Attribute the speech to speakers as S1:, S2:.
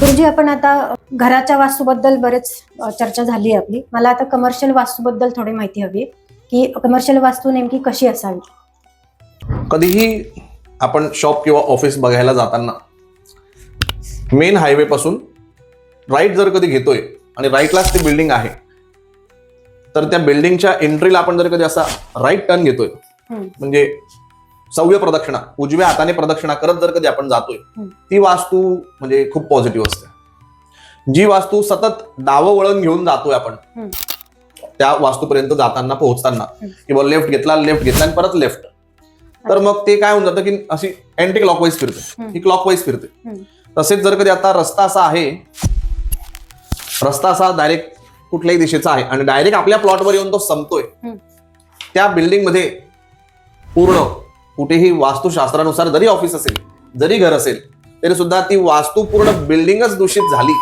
S1: गुरुजी, आपण आता घराच्या वास्तूबद्दल बरेच चर्चा झाली आहे आपली. मला आता कमर्शियल वास्तूबद्दल थोडी माहिती हवी की कमर्शियल वास्तू नेमकी कशी असावी.
S2: कधीही आपण शॉप किंवा ऑफिस बघायला जाताना मेन हायवे पासून राईट जर कधी घेतोय आणि राईटलाच ती बिल्डिंग आहे, तर त्या बिल्डिंगच्या एंट्रीला आपण जर कधी असा राईट टर्न घेतोय, म्हणजे सव्य प्रदक्षिणा, उजव्या हाताने प्रदक्षिणा करत जर कधी आपण जातोय, ती वास्तू म्हणजे खूप पॉझिटिव्ह असते. जी वास्तू सतत डावं वळण घेऊन जातोय आपण त्या वास्तूपर्यंत जाताना पोहोचताना, किंवा लेफ्ट घेतला आणि परत लेफ्ट, तर मग ते काय होऊन जातं की अशी अँटी क्लॉकवाईज फिरते, ही क्लॉकवाईज फिरते. तसेच जर कधी आता रस्ता असा डायरेक्ट कुठल्याही दिशेचा आहे आणि डायरेक्ट आपल्या प्लॉटवर येऊन तो संपतोय, त्या बिल्डिंग मध्ये पूर्ण कुठेही वास्तुशास्त्रानुसार जरी ऑफिस असेल, जरी घर असेल, तरी सुद्धा ती वास्तू पूर्ण बिल्डिंगच दूषित झाली